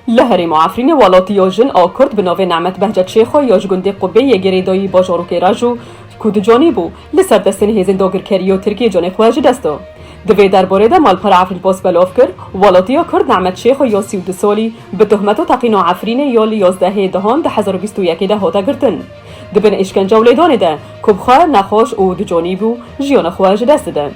لهری معفرین والاتی جن آ کرد به ناو نعمت بهجت شیخو یا جگنده قبه یگری دایی باجاروک راجو کود جانی بو لسر دستن هیزن داگرکری و ترکیه جانی خواهج دستو دوی درباره ده مالپر عفرین پاس بلاف کرد والاتی کرد نعمت شیخو یا 32 سالی به تهمت و تقین عفرین یا 11 دهان ده 1021 ده هاتا گرتن دبن îşkence و lêdanê de kubxwe nexweş û dicanî bû jiyana xwe ji dest dide.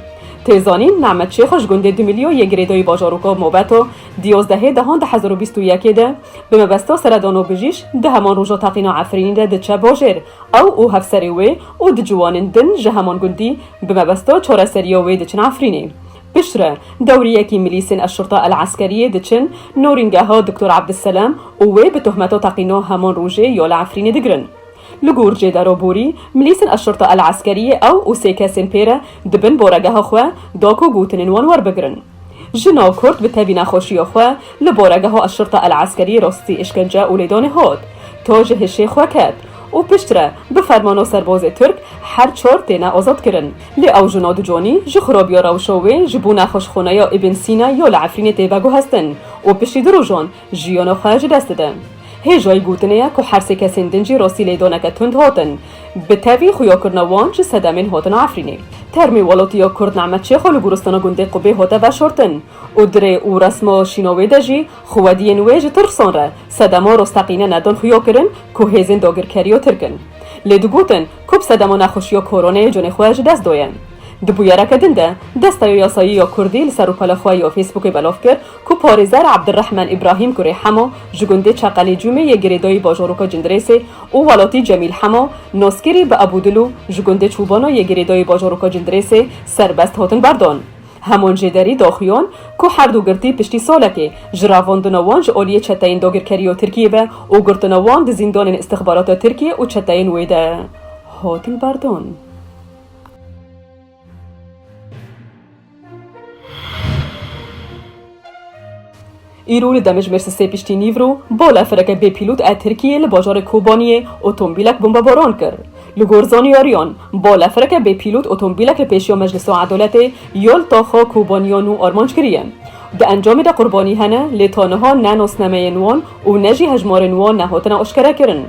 Têzanîn Nehmet Şêxo ji gundê Dimilyo yê girêdayî bajaroka Mobeto 12 dehan 2021 de bi mebesta seredan û bijîş di heman roja teqîna Efrînê de diçe bajêr ew û hevserê wê û di ciwanên din ji heman gundî bi mebesta çareseriya wê diçin Efrînê. Piştre dewriyekî milîsên eşşorta el-eskeriyê diçin norîngeha Diktor Abdüselam û wê bi tuhmeta teqîna heman rojê ya li Efrînê digirin. لگور جدارو بوری ملیسن الشرطه العسکریه او و سه کسین پیره دبن بارگاه خو داکو گوتنین وان ور بگرن جنا کرد به تبی نخوشی خو لبارگاه الشرطه العسکری راستی îşkence و lêdanê هات تا جهش خو کرد و پشتره به فرمان سرباز ترک هر 4 تنه آزاد کردن لی او جنا دجانی ج خرابیا روشاوی جبو نخوش خونه یا ابن سینا یا لعفرین تیبگو هستن و پشتی دروجان جیان خواهج دست دن هجای گوتنه که هر سه کسین دنجی راستی لیدانه که تند هاتن به تاوی خویا کرنوان چه صدمین هاتن عفرینه ترمی والاتیا کرد نعمت شیخ و گورستان گنده قبه هاته و شورتن و دره و رسما شیناوی دجی خوادین ویج ترسان را صدما رستقینه ندان خویا کرن که هزین داگر کریا ترکن لیدو گوتن کب صدما نخوشیا کورانه جان خواهج دست دوین دبویره کدنده دست یاسایی یا کردی لسر و پلخواه یا فیسبوک بلاف کرد که پارزر عبدالرحمن ابراهیم کره حما جگنده چقلی جمعه یه گریدای باجاروکا جندرسه و ولاتی جمیل حما ناسکری به ابودلو جگنده چوبانا یه گریدای باجاروکا جندرسه سربست هاتن بردان همان جدری داخیان که هر دو گرتی پشتی ساله که جراواندنوان جالیه چتاین داگرکری و ترکیه به و گرتنوان ده زندان استخبارات ترکیه و چتاین ویده هاتن بردان ایرول دمج مرسسه پشتی نیورو بالافرeke bêpîlot ê Tirkiyê li bajarê Kobaniyê otomobîlek bombebaran kir. Li gorzaniyariyan balafireke bêpîlot otomobîlekê pêşiya Meclisa Edaletê yol taxa Kobaniyan û armanc kiriye. Di encamê de qurbanî hene lê taniha ne nasnameyên wan û ne jî hejmarên wan nehatine eşkere kirin.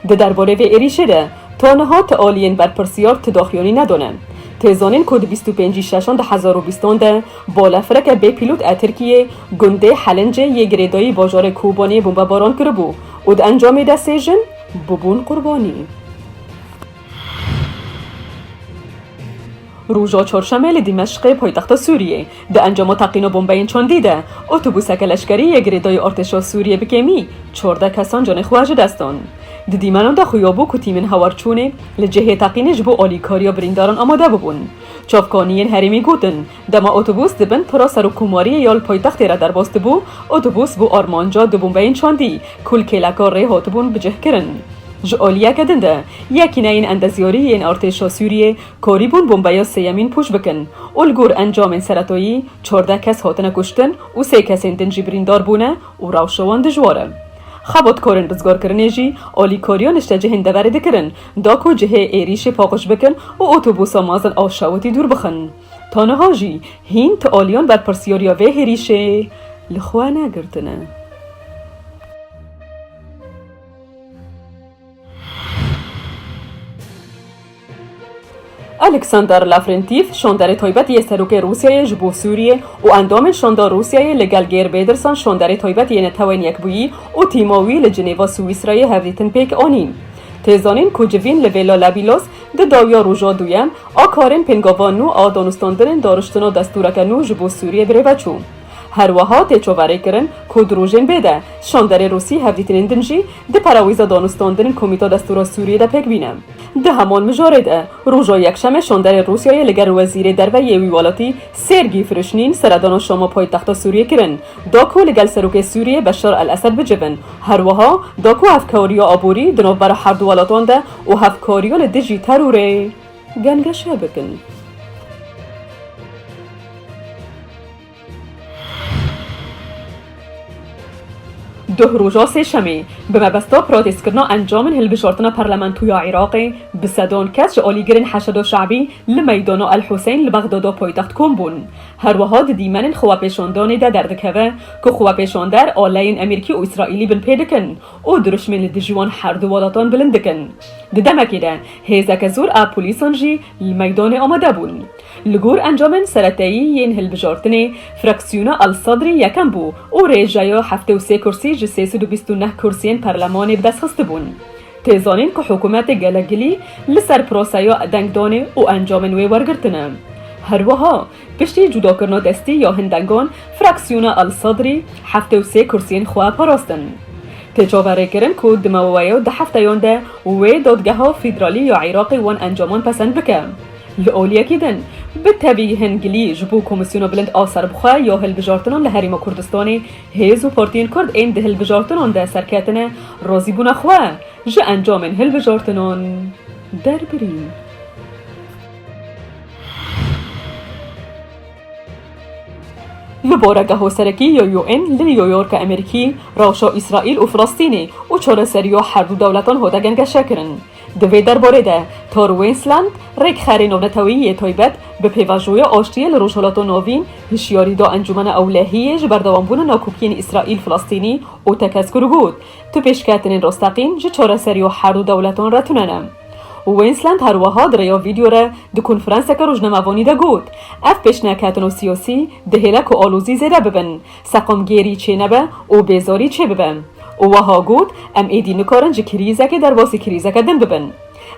Di derbarê vê êrişê de taniha ti aliyên berpirsiyar ti daxuyanî nedane. تیزانین کد 25 ششان ده 2020 ده بالافرeke bêpîlot ê Tirkiyê gundê Helêncê yê girêdayî bajarê Kobaniyê bombebaran kiribû û di encamê de sê jin bibûn qurbanî. Roja çarşemê li Dimeshqê paytexta Sûriyê di encama teqîna bombeyên çandî de otobûseke leşkerî yê girêdayî artêşa Sûriyê bi kêmî 14 kesan canê xwe ji dest dan. Di dîmenan de xuyabû ku tîmên hewarçûnê li cihê teqînê ji bo alîkariya birîndaran amade bibûn. Çavkaniyên herêmî gotin dema otobûs dibin pira serokkomariyê ya li paytextê re derbas dibû otobûs bû armanca di bombeyên çandî ku li kêleka rê hatibûn bicih kirin. Ji aliyeke din de yekîneyên endezyariyên artêşa Sûriyê karîbûn bombeya sêyemîn pûç bikin û li gor encamên seretayî 14 kes hatine kuştin û 3 kesên din jî birîndar bûne û rewşa wan dijwar e. Xebatkarên rizgarkirinê jî alîkariya nişte cihên deverê dikirin da ku cihê êrişê paqij bikin û otobûsa mezin av şewitî dûr bixin. Taniha jî hîn ti aliyan berpirsiyariya vê hêrîşê li xwe negirtine. الکساندر لافرنتیف شاندار تایبەت یê serokê Rûsyayê ji bo Sûriyê û endamên şanda Rûsyayê li gel gêrbêdirsan şandarê taybet yê netewên yekbûyî û tîma wî li Cinêva Swîsrayê hevdîtin pêk anîn. Têzanîn ku civîn li vêla Labilos di dawiya roja duyem a karên pêngavan nû a danûstandirên dariştina destûreke nû ji bo Sûriyê birêve çû. Her wiha tê çoverê kirin ku di rojên bê de şandarê Rûsî hevdîtinên din jî di perawîza danûstandirên Komîta Destûra Sûriyê de pêk bîne. Di heman mijarê de roja yekşemê şandarê Rûsyayê li gel wezîrê derveyê wî welatî Sergî Firişnîn seredana Şama paytexta Sûriyê kirin da ku li gel serokê Sûriyê Beşar el-Esed bicivin. Her wiha da ku hevkariya aborî di navbera her du welatan de û hevkariya li dijî terorê gengeşe bikin. ده روژا سه شمی به مبستا پروتست کردن انجام هلبجارتنا پارلمانتویا عراق بسدان کس جالیگرین حشد شعبی لمیدان الحسین لبغداد پایتخت کن بون هر وهاد دیمن خوابشاندان ده دردکوه که خوابشاندر آلین امریکی و اسرائیلی بن پیدکن و درشمن لدجوان هر دو ولاتان بلندکن ددمکیده هیزک زور پلیسانجی لمیدان آمده بون لگور انجام سرطایی ین هلبجارتنی فراکسیونا الصدری یکم بو و ریجایا 73 کرسی ج 329 کرسیین پارلمان بدست خسته بون تیزانین که حکومت گلگلی لسر پروسایا دنگدانه و انجام نوی ورگرتنه هر وها پشتی جدا کرنا دستی یا هندنگان فراکسیونا الصدری 73 کرسیین خواه پاراستن تجاوره کرن که دموایو ده هفتهان ده و دادگاه ها فیدرالی یا عراقی وان انجامان پسند بکن لأولیا کیدن به طبیعی هنگلی جبو کمیسیون بلند آسر بخواه یا هلبجارتنان لحریم کردستانی هیز و پارتین کرد این ده هلبجارتنان ده سرکتنه رازی بونه خواه جه انجام هلبجارتنان در بریم لبارگه ها سرکی یا UN لنیویورک امریکی راشا اسرائیل و فلسطینی و چاره سریا هر دو دولتان هوده گنگشه کرن دوی درباره ده تار وینسلند ریک خری نونتویی تایبت به پیوژوی آشتیه لروشالات و نوین هشیاری دا انجمن اولهیه جبردوانبون ناکوکین اسرائیل فلسطینی و تکسکر گود تو پیشکتنین رستقین جه چاره سریا هر دو دولتان را توننم وینسلند هر وها دریا ویدیو را دو کنفرانس که روزنامه‌وانی ده گود اف پیشنهادات و سیاسی دهلک و آلوزی زده ببن سقمگیری چه نبه و بیزاری چه ببن و وها گود ام ایدی نکارن جه کریزه که در واسی کریزه که دن ببن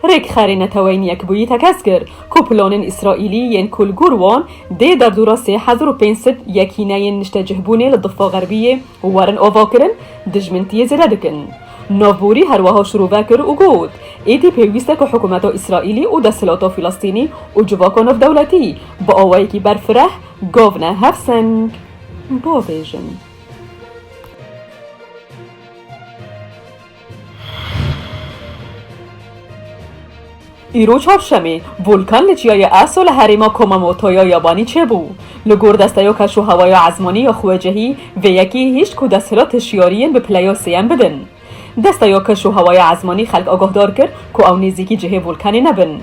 ریک خری نتوانی یک بویی تکسکر که پلان اسرائیلی ین کل گروان ده در دورا 3500 یکینه ین نشته جهبونه لضفه غربیه وارن آوا کرن دجمنتیه زده دکن نافوری هر وها شروع وکر و گود ایدی پیوسته که حکومت اسرائیلی و دستلات فلسطینی و جواکان دولتی با آوایی که برفره گاونه هفسنگ با بیجن ایرو چهارشنبه ولکان لچیای اصل هریما کوماموتویا یابانی چه بو لگور دستایو کشو هوای عزمانی یا خواجهی و یکی هیچ کو دستلات شیارین به پلیا سیم بدن دستایو کشو هوای عزمانی خلق آگاه دار کرد که او نزدیکی جهه ولکانی نبن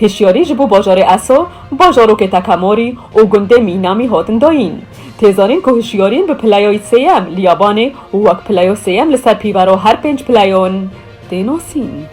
هشیاری جبو باجار اسو باجارو که تکماری و گنده مینامی هاتن داین تیزانین که هشیارین به پلیای سیم لیابانه و وک پلیای سیم لسر پیورو هر 5 پلیون دیناسین